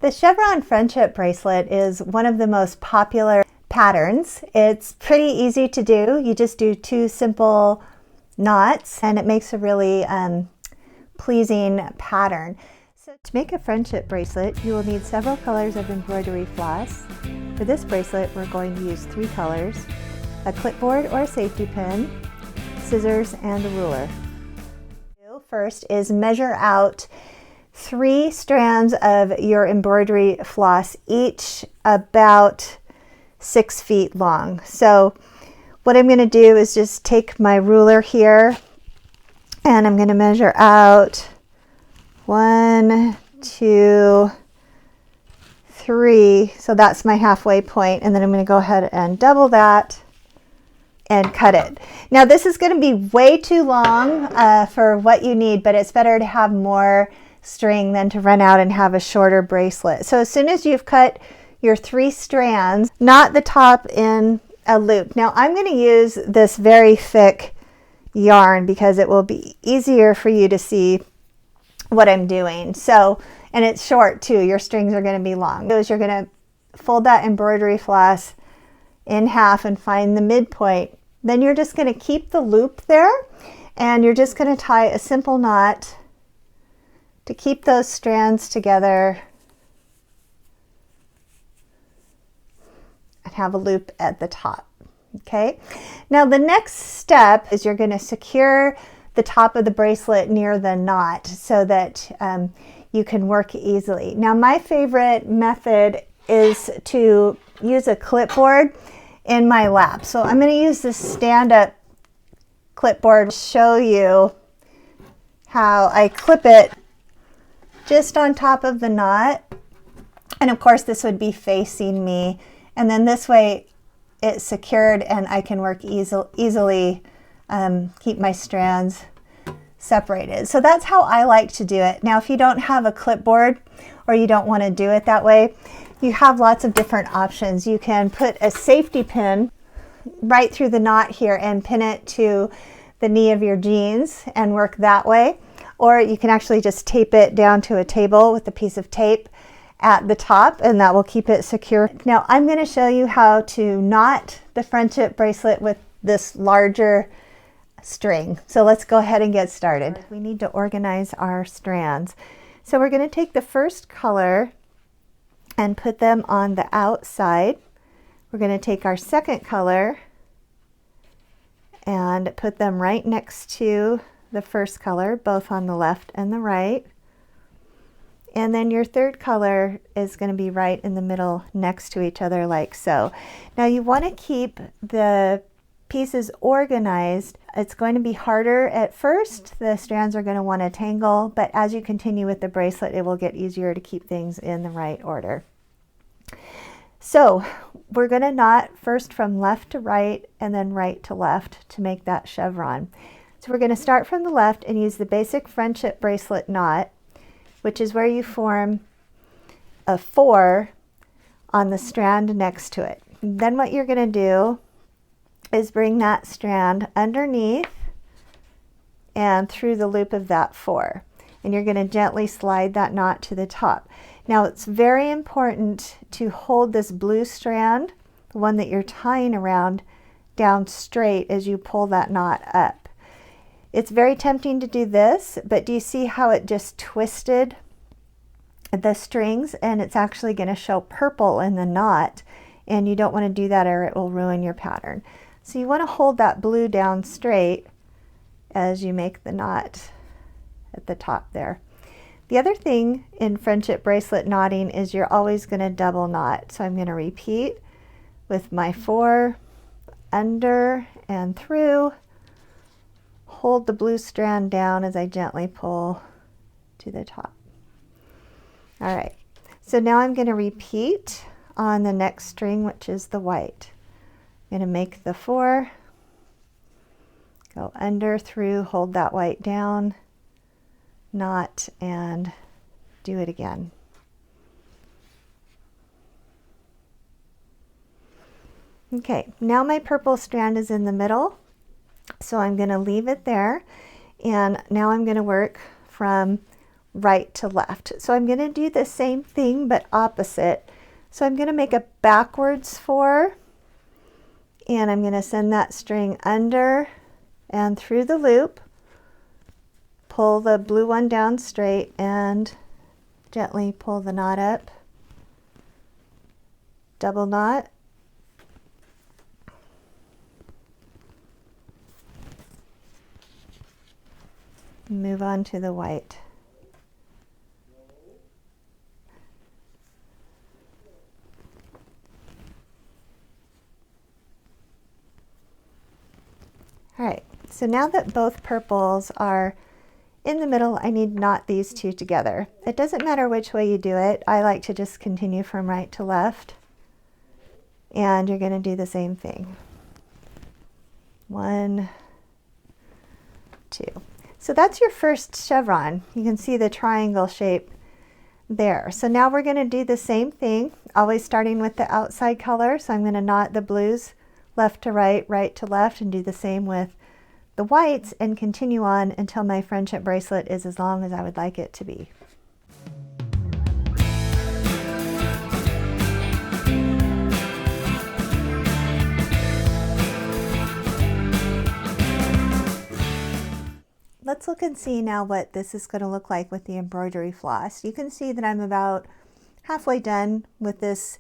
The Chevron friendship bracelet is one of the most popular patterns. It's pretty easy to do. You just do 2 simple knots and it makes a really pleasing pattern. So to make a friendship bracelet, you will need several colors of embroidery floss. For this bracelet, we're going to use 3 colors, a clipboard or a safety pin, scissors, and a ruler. First is measure out 3 strands of your embroidery floss, each about 6 feet long. So what I'm going to do is just take my ruler here and I'm going to measure out 1, 2, 3. So that's my halfway point, and then I'm going to go ahead and double that and cut it. Now this is going to be way too long for what you need, but it's better to have more string than to run out and have a shorter bracelet. So as soon as you've cut your 3 strands, knot the top in a loop. Now I'm going to use this very thick yarn because it will be easier for you to see what I'm doing. So, and it's short too, your strings are going to be long. So you're going to fold that embroidery floss in half and find the midpoint. Then you're just going to keep the loop there and you're just going to tie a simple knot to keep those strands together and have a loop at the top. Okay, now the next step is you're going to secure the top of the bracelet near the knot so that you can work easily. Now my favorite method is to use a clipboard in my lap. So I'm going to use this stand-up clipboard to show you how I clip it just on top of the knot. And of course this would be facing me, and then this way it's secured and I can work easily, keep my strands separated. So that's how I like to do it. Now if you don't have a clipboard or you don't want to do it that way, you have lots of different options. You can put a safety pin right through the knot here and pin it to the knee of your jeans and work that way. Or you can actually just tape it down to a table with a piece of tape at the top, and that will keep it secure. Now I'm going to show you how to knot the friendship bracelet with this larger string. So let's go ahead and get started. We need to organize our strands. So we're going to take the first color and put them on the outside. We're going to take our second color and put them right next to the first color, both on the left and the right. And then your third color is going to be right in the middle next to each other like so. Now you want to keep the pieces organized. It's going to be harder at first. The strands are going to want to tangle, but as you continue with the bracelet, it will get easier to keep things in the right order. So we're going to knot first from left to right and then right to left to make that chevron. So we're going to start from the left and use the basic friendship bracelet knot, which is where you form a 4 on the strand next to it. Then what you're going to do is bring that strand underneath and through the loop of that 4. And you're going to gently slide that knot to the top. Now it's very important to hold this blue strand, the one that you're tying around, down straight as you pull that knot up. It's very tempting to do this, but do you see how it just twisted the strings, and it's actually going to show purple in the knot, and you don't want to do that or it will ruin your pattern. So you want to hold that blue down straight as you make the knot at the top there. The other thing in friendship bracelet knotting is you're always going to double knot. So I'm going to repeat with my 4 under and through. Hold the blue strand down as I gently pull to the top. All right, so now I'm going to repeat on the next string, which is the white. I'm going to make the 4, go under, through, hold that white down, knot, and do it again. Okay, now my purple strand is in the middle. So I'm going to leave it there, and now I'm going to work from right to left. So I'm going to do the same thing but opposite. So I'm going to make a backwards 4, and I'm going to send that string under and through the loop, pull the blue one down straight and gently pull the knot up, double knot, move on to the white. All right, so now that both purples are in the middle, I need to knot these two together. It doesn't matter which way you do it. I like to just continue from right to left. And you're going to do the same thing. 1, 2. So that's your first chevron. You can see the triangle shape there. So now we're going to do the same thing, always starting with the outside color. So I'm going to knot the blues left to right, right to left, and do the same with the whites and continue on until my friendship bracelet is as long as I would like it to be. Let's look and see now what this is going to look like with the embroidery floss. You can see that I'm about halfway done with this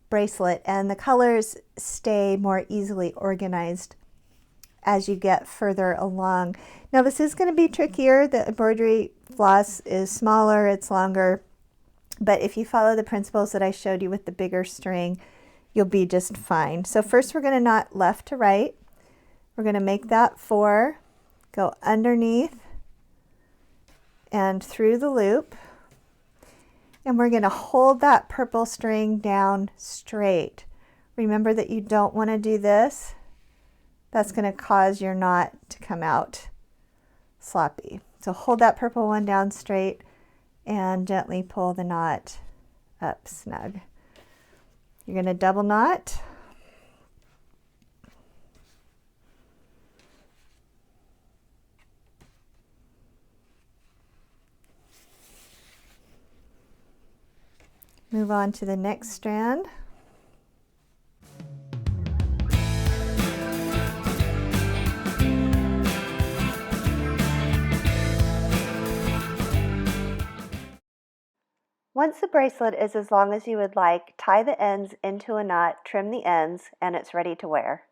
bracelet, and the colors stay more easily organized as you get further along. Now this is going to be trickier. The embroidery floss is smaller, it's longer, but if you follow the principles that I showed you with the bigger string, you'll be just fine. So first we're going to knot left to right. We're going to make that 4, go underneath and through the loop, and we're going to hold that purple string down straight. Remember that you don't want to do this. That's going to cause your knot to come out sloppy. So hold that purple one down straight and gently pull the knot up snug. You're going to double knot. Move on to the next strand. Once the bracelet is as long as you would like, tie the ends into a knot, trim the ends, and it's ready to wear.